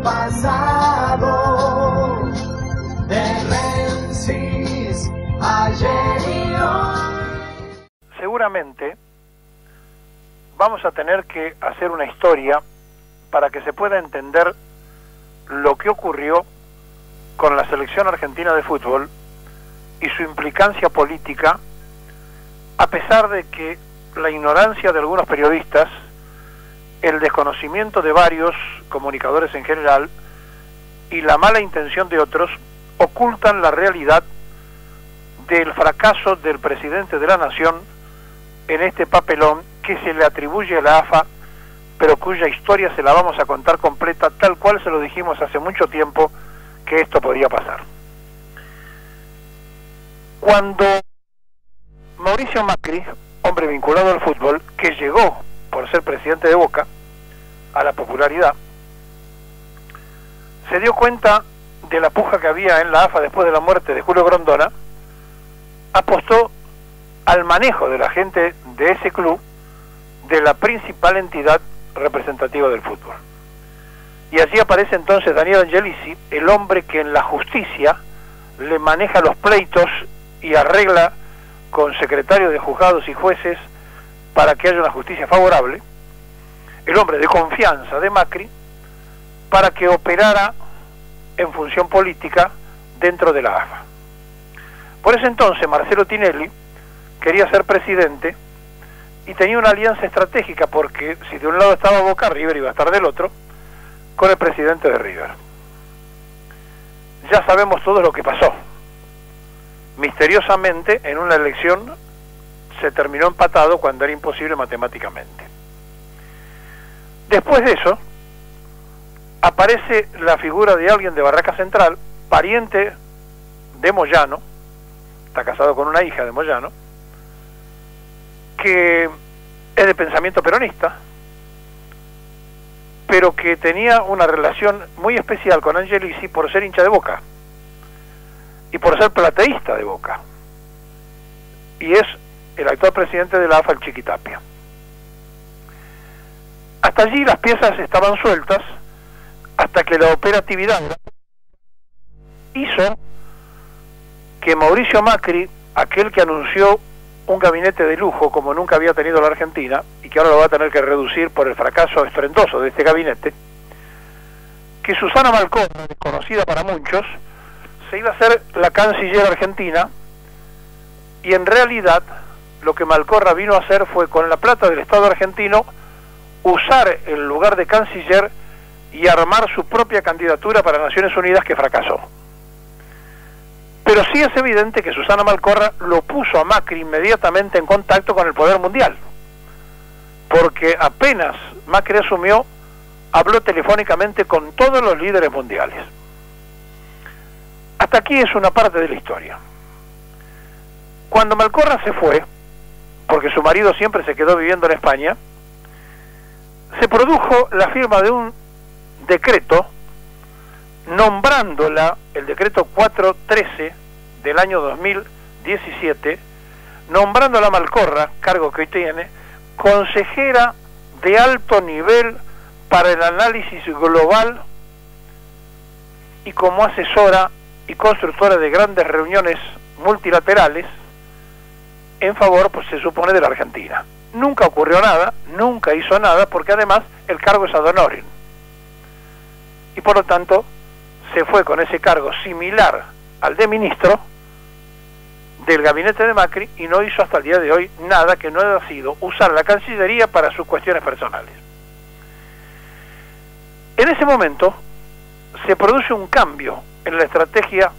pasado, de Menzies, ayer y hoy. Seguramente vamos a tener que hacer una historia para que se pueda entender lo que ocurrió con la selección argentina de fútbol y su implicancia política, a pesar de que la ignorancia de algunos periodistas, el desconocimiento de varios comunicadores en general y la mala intención de otros ocultan la realidad del fracaso del presidente de la nación en este papelón que se le atribuye a la AFA, pero cuya historia se la vamos a contar completa, tal cual se lo dijimos hace mucho tiempo que esto podría pasar. Cuando Mauricio Macri, hombre vinculado al fútbol, que llegó por ser presidente de Boca a la popularidad, se dio cuenta de la puja que había en la AFA después de la muerte de Julio Grondona, apostó al manejo de la gente de ese club, de la principal entidad representativa del fútbol. Y allí aparece entonces Daniel Angelici, el hombre que en la justicia le maneja los pleitos y arregla con secretarios de juzgados y jueces para que haya una justicia favorable, el hombre de confianza de Macri, para que operara en función política dentro de la AFA. Por ese entonces Marcelo Tinelli quería ser presidente y tenía una alianza estratégica, porque si de un lado estaba Boca, River iba a estar del otro, con el presidente de River. Ya sabemos todo lo que pasó. Misteriosamente, en una elección se terminó empatado cuando era imposible matemáticamente. Después de eso, aparece la figura de alguien de Barraca Central, pariente de Moyano, está casado con una hija de Moyano, que es de pensamiento peronista, pero que tenía una relación muy especial con Angelici por ser hincha de Boca y por ser plateísta de Boca, y es el actual presidente de la AFA, el Chiqui Tapia. Hasta allí las piezas estaban sueltas, hasta que la operatividad hizo que Mauricio Macri, aquel que anunció un gabinete de lujo como nunca había tenido la Argentina, y que ahora lo va a tener que reducir por el fracaso estruendoso de este gabinete, que Susana Malcorra, desconocida para muchos, se iba a ser la canciller argentina, y en realidad lo que Malcorra vino a hacer fue, con la plata del Estado argentino, usar el lugar de canciller y armar su propia candidatura para Naciones Unidas, que fracasó. Pero sí es evidente que Susana Malcorra lo puso a Macri inmediatamente en contacto con el poder mundial, porque apenas Macri asumió, habló telefónicamente con todos los líderes mundiales. Hasta aquí es una parte de la historia. Cuando Malcorra se fue, porque su marido siempre se quedó viviendo en España, se produjo la firma de un decreto nombrándola, el decreto 413 del año 2017, nombrándola Malcorra, cargo que hoy tiene, consejera de alto nivel para el análisis global y como asesora y constructora de grandes reuniones multilaterales en favor, pues se supone, de la Argentina. Nunca ocurrió nada, nunca hizo nada, porque además el cargo es ad honorem. Y por lo tanto se fue con ese cargo similar al de ministro del gabinete de Macri, y no hizo hasta el día de hoy nada que no haya sido usar la Cancillería para sus cuestiones personales. En ese momento se produce un cambio en la estrategia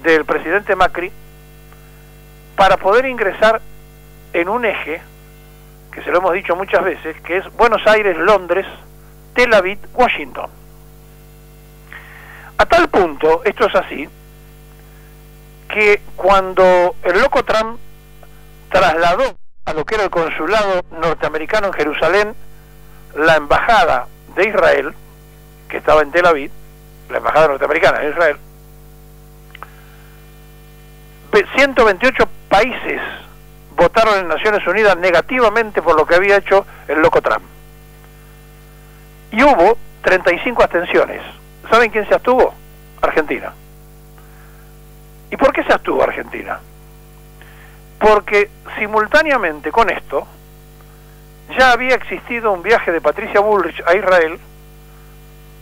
del presidente Macri para poder ingresar en un eje que se lo hemos dicho muchas veces, que es Buenos Aires, Londres, Tel Aviv, Washington. A tal punto, esto es así, que cuando el loco Trump trasladó a lo que era el consulado norteamericano en Jerusalén la embajada de Israel, que estaba en Tel Aviv, la embajada norteamericana en Israel, 128 países votaron en Naciones Unidas negativamente por lo que había hecho el loco Trump. Y hubo 35 abstenciones. ¿Saben quién se abstuvo? Argentina. ¿Y por qué se abstuvo Argentina? Porque simultáneamente con esto ya había existido un viaje de Patricia Bullrich a Israel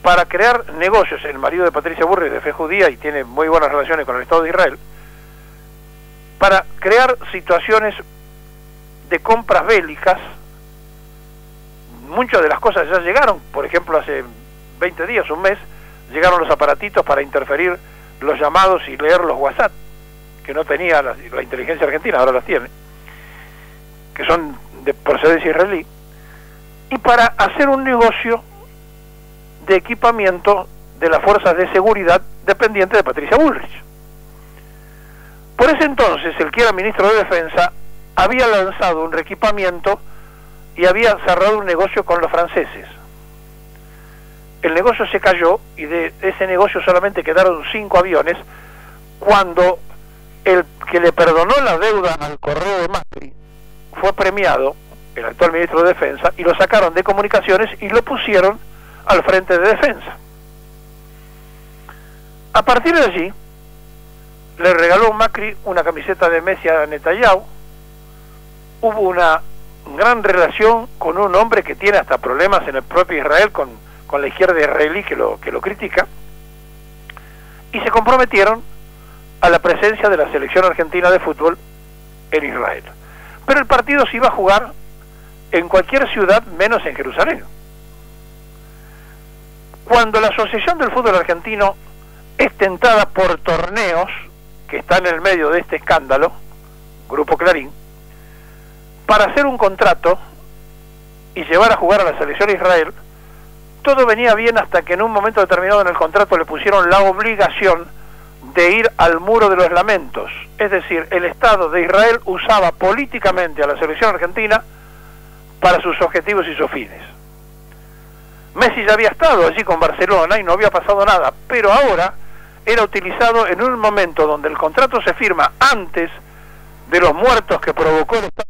para crear negocios. El marido de Patricia Bullrich de fe judía y tiene muy buenas relaciones con el Estado de Israel, para crear situaciones de compras bélicas. Muchas de las cosas ya llegaron. Por ejemplo, hace 20 días, un mes, llegaron los aparatitos para interferir los llamados y leer los WhatsApp, que no tenía la inteligencia argentina, ahora las tiene, que son de procedencia israelí, y para hacer un negocio de equipamiento de las fuerzas de seguridad dependientes de Patricia Bullrich. Por ese entonces, el que era ministro de Defensa había lanzado un reequipamiento y había cerrado un negocio con los franceses. El negocio se cayó y de ese negocio solamente quedaron 5 aviones cuando el que le perdonó la deuda al correo de Macri fue premiado, el actual ministro de Defensa, y lo sacaron de comunicaciones y lo pusieron al frente de Defensa. A partir de allí, le regaló Macri una camiseta de Messi a Netanyahu. Hubo una gran relación con un hombre que tiene hasta problemas en el propio Israel con la izquierda israelí que lo critica, y se comprometieron a la presencia de la selección argentina de fútbol en Israel. Pero el partido se iba a jugar en cualquier ciudad menos en Jerusalén. Cuando la Asociación del Fútbol Argentino es tentada por Torneos, que está en el medio de este escándalo, Grupo Clarín, para hacer un contrato y llevar a jugar a la selección de Israel, todo venía bien hasta que en un momento determinado en el contrato le pusieron la obligación de ir al Muro de los Lamentos. Es decir, el Estado de Israel usaba políticamente a la selección argentina para sus objetivos y sus fines. Messi ya había estado allí con Barcelona y no había pasado nada, pero ahora era utilizado en un momento donde el contrato se firma antes de los muertos que provocó el Estado,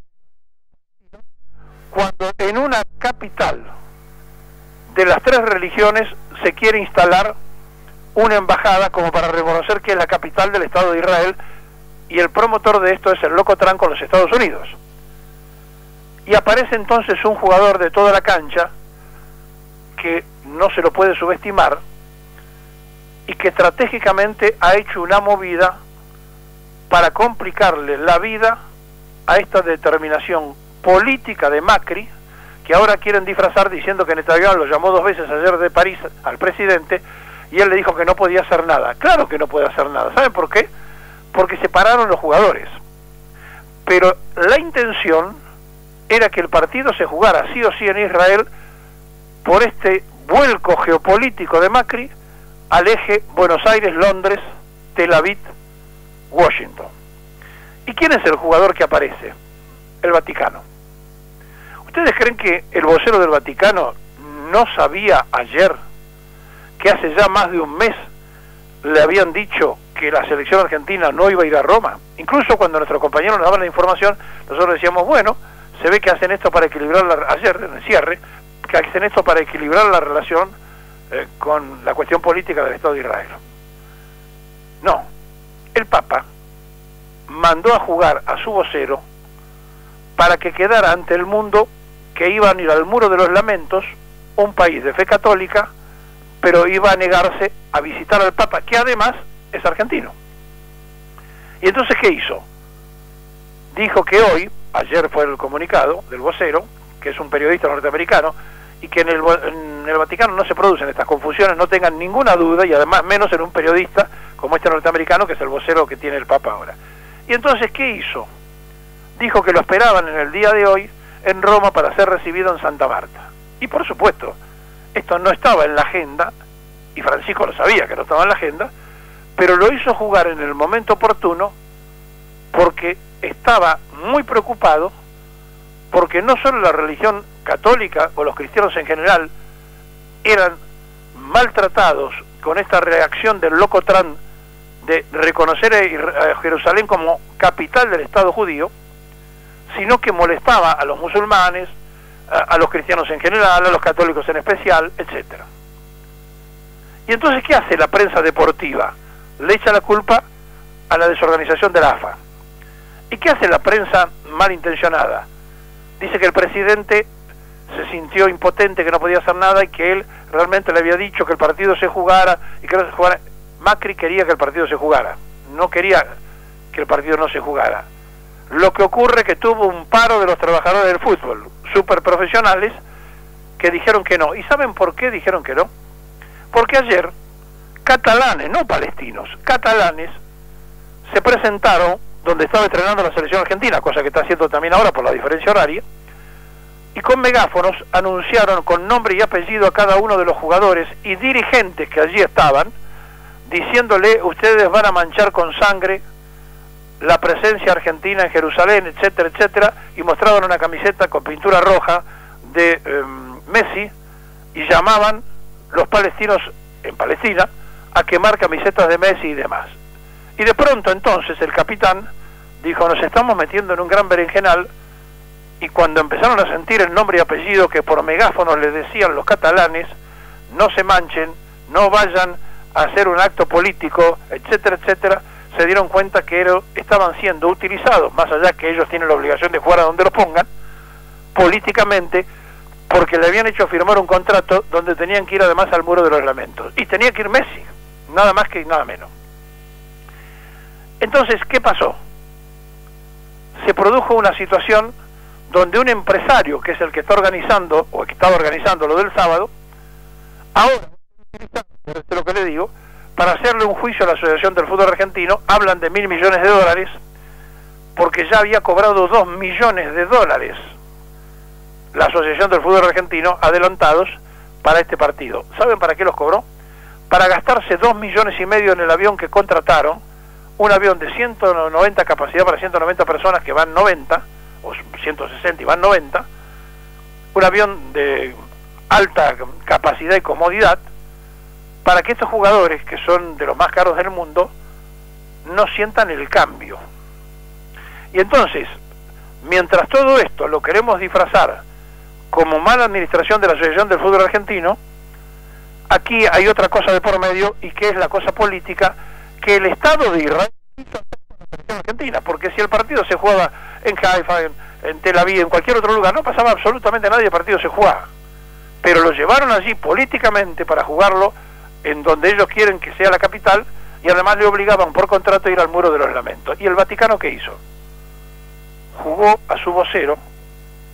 cuando en una capital de las 3 religiones se quiere instalar una embajada como para reconocer que es la capital del Estado de Israel, y el promotor de esto es el Locotrán con los Estados Unidos. Y aparece entonces un jugador de toda la cancha que no se lo puede subestimar y que estratégicamente ha hecho una movida para complicarle la vida a esta determinación política de Macri, que ahora quieren disfrazar diciendo que Netanyahu lo llamó 2 veces ayer de París al presidente y él le dijo que no podía hacer nada. Claro que no puede hacer nada. ¿Saben por qué? Porque separaron los jugadores. Pero la intención era que el partido se jugara sí o sí en Israel por este vuelco geopolítico de Macri al eje Buenos Aires, Londres, Tel Aviv, Washington. ¿Y quién es el jugador que aparece? El Vaticano. ¿Ustedes creen que el vocero del Vaticano no sabía ayer que hace ya más de un mes le habían dicho que la selección argentina no iba a ir a Roma? Incluso cuando nuestros compañeros nos daban la información, nosotros decíamos, bueno, se ve que hacen esto para equilibrar, ayer en el cierre, que hacen esto para equilibrar la relación con la cuestión política del Estado de Israel. No, el Papa mandó a jugar a su vocero para que quedara ante el mundo que iban a ir al Muro de los Lamentos, un país de fe católica, pero iba a negarse a visitar al Papa, que además es argentino. Y entonces, ¿qué hizo? Dijo que hoy, ayer fue el comunicado del vocero, que es un periodista norteamericano, y que en el Vaticano no se producen estas confusiones, no tengan ninguna duda, y además menos en un periodista como este norteamericano, que es el vocero que tiene el Papa ahora. Y entonces, ¿qué hizo? Dijo que lo esperaban en el día de hoy en Roma para ser recibido en Santa Marta. Y por supuesto, esto no estaba en la agenda, y Francisco lo sabía que no estaba en la agenda, pero lo hizo jugar en el momento oportuno porque estaba muy preocupado, porque no solo la religión católica o los cristianos en general eran maltratados con esta reacción del Locotrán de reconocer a Jerusalén como capital del Estado judío, sino que molestaba a los musulmanes, a los cristianos en general, a los católicos en especial, etcétera. Y entonces, ¿qué hace la prensa deportiva? Le echa la culpa a la desorganización de la AFA. ¿Y qué hace la prensa malintencionada? Dice que el presidente se sintió impotente, que no podía hacer nada y que él realmente le había dicho que el partido se jugara y que no se jugara. Macri quería que el partido se jugara, no quería que el partido no se jugara. Lo que ocurre es que tuvo un paro de los trabajadores del fútbol, súper profesionales, que dijeron que no. ¿Y saben por qué dijeron que no? Porque ayer catalanes, no palestinos, catalanes se presentaron donde estaba entrenando la selección argentina, cosa que está haciendo también ahora por la diferencia horaria, y con megáfonos anunciaron con nombre y apellido a cada uno de los jugadores y dirigentes que allí estaban, diciéndole: ustedes van a manchar con sangre la presencia argentina en Jerusalén, etcétera, etcétera, y mostraban una camiseta con pintura roja de Messi y llamaban los palestinos en Palestina a quemar camisetas de Messi y demás. Y de pronto entonces el capitán dijo: nos estamos metiendo en un gran berenjenal. Y cuando empezaron a sentir el nombre y apellido que por megáfonos les decían los catalanes: no se manchen, no vayan a hacer un acto político, etcétera, etcétera, se dieron cuenta que estaban siendo utilizados, más allá que ellos tienen la obligación de jugar a donde los pongan, políticamente, porque le habían hecho firmar un contrato donde tenían que ir además al muro de los lamentos. Y tenía que ir Messi, nada más que nada menos. Entonces, ¿qué pasó? Se produjo una situación donde un empresario, que es el que está organizando, o que estaba organizando lo del sábado, ahora, por esto lo que le digo, para hacerle un juicio a la Asociación del Fútbol Argentino, hablan de $1.000 millones, porque ya había cobrado $2 millones la Asociación del Fútbol Argentino, adelantados para este partido. ¿Saben para qué los cobró? Para gastarse $2,5 millones en el avión que contrataron, un avión de 190 capacidad para 190 personas, que van 90, o 160 y van 90, un avión de alta capacidad y comodidad, para que estos jugadores, que son de los más caros del mundo, no sientan el cambio. Y entonces, mientras todo esto lo queremos disfrazar como mala administración de la Asociación del Fútbol Argentino, aquí hay otra cosa de por medio, y que es la cosa política, que el Estado de Israel hizo con la selección argentina, porque si el partido se jugaba en Haifa, en Tel Aviv, en cualquier otro lugar, no pasaba absolutamente nada y el partido se jugaba. Pero lo llevaron allí políticamente para jugarlo en donde ellos quieren que sea la capital, y además le obligaban por contrato a ir al muro de los lamentos. ¿Y el Vaticano qué hizo? Jugó a su vocero,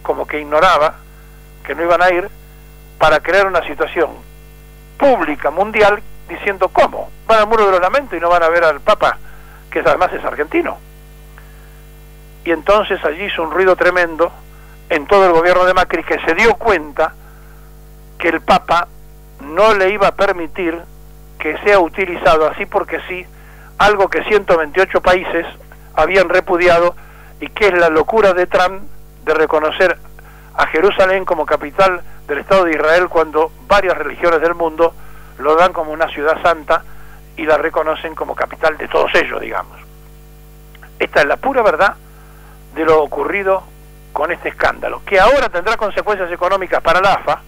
como que ignoraba que no iban a ir, para crear una situación pública, mundial, diciendo: ¿cómo? Van al muro de los lamentos y no van a ver al Papa, que además es argentino. Y entonces allí hizo un ruido tremendo en todo el gobierno de Macri, que se dio cuenta que el Papa no le iba a permitir que sea utilizado así porque sí, algo que 128 países habían repudiado, y que es la locura de Trump de reconocer a Jerusalén como capital del Estado de Israel, cuando varias religiones del mundo lo dan como una ciudad santa y la reconocen como capital de todos ellos, digamos. Esta es la pura verdad de lo ocurrido con este escándalo, que ahora tendrá consecuencias económicas para la AFA,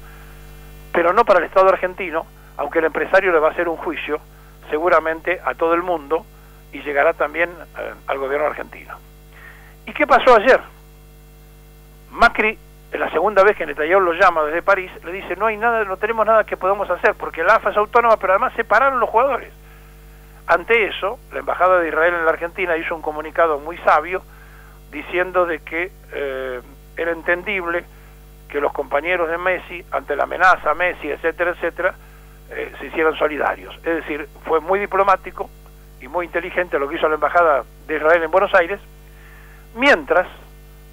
pero no para el Estado argentino, aunque el empresario le va a hacer un juicio seguramente a todo el mundo y llegará también al gobierno argentino. ¿Y qué pasó ayer? Macri, en la segunda vez que Netanyahu lo llama desde París, le dice: no hay nada, no tenemos nada que podamos hacer, porque la AFA es autónoma, pero además separaron los jugadores. Ante eso, la Embajada de Israel en la Argentina hizo un comunicado muy sabio, diciendo de que era entendible que los compañeros de Messi, ante la amenaza a Messi, etcétera, etcétera, se hicieran solidarios. Es decir, fue muy diplomático y muy inteligente lo que hizo la Embajada de Israel en Buenos Aires, mientras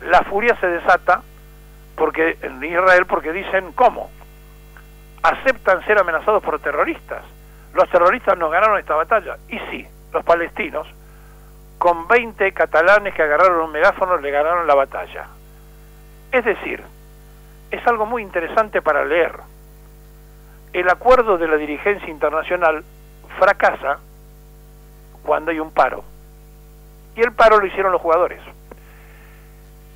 la furia se desata porque en Israel, porque dicen: ¿cómo? Aceptan ser amenazados por terroristas. Los terroristas nos ganaron esta batalla. Y sí, los palestinos, con 20 catalanes que agarraron un megáfono, le ganaron la batalla. Es decir, es algo muy interesante para leer. El acuerdo de la dirigencia internacional fracasa cuando hay un paro. Y el paro lo hicieron los jugadores.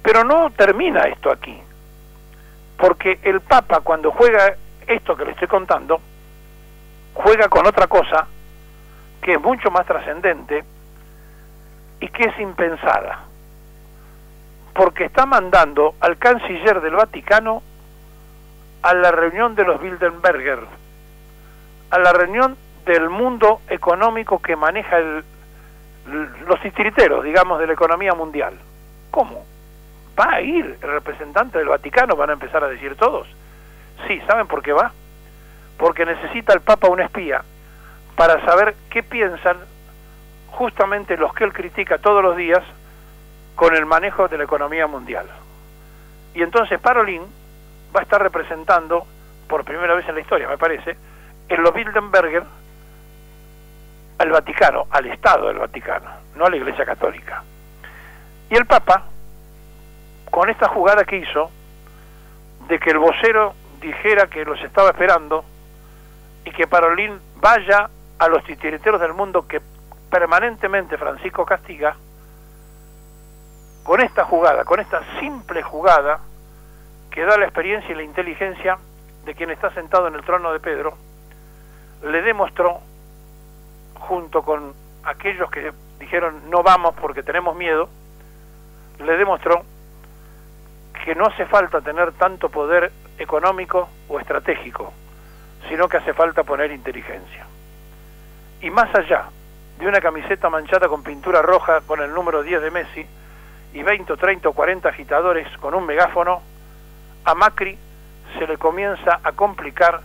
Pero no termina esto aquí. Porque el Papa, cuando juega esto que le estoy contando, juega juega con otra cosa que es mucho más trascendente y que es impensada, porque está mandando al canciller del Vaticano a la reunión de los Bilderberger, a la reunión del mundo económico que maneja los titiriteros, digamos, de la economía mundial. ¿Cómo? ¿Va a ir el representante del Vaticano? Van a empezar a decir todos. Sí, ¿saben por qué va? Porque necesita el Papa un espía para saber qué piensan justamente los que él critica todos los días con el manejo de la economía mundial. Y entonces Parolin va a estar representando, por primera vez en la historia, me parece, en los Bilderberger al Vaticano, al Estado del Vaticano, no a la Iglesia Católica. Y el Papa, con esta jugada que hizo, de que el vocero dijera que los estaba esperando y que Parolin vaya a los titiriteros del mundo que permanentemente Francisco castiga, con esta jugada, con esta simple jugada que da la experiencia y la inteligencia de quien está sentado en el trono de Pedro, le demostró, junto con aquellos que dijeron no vamos porque tenemos miedo, le demostró que no hace falta tener tanto poder económico o estratégico, sino que hace falta poner inteligencia. Y más allá de una camiseta manchada con pintura roja con el número 10 de Messi y 20 o 30 o 40 agitadores con un megáfono, a Macri se le comienza a complicar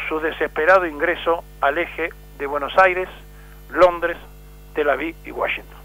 su desesperado ingreso al eje de Buenos Aires, Londres, Tel Aviv y Washington.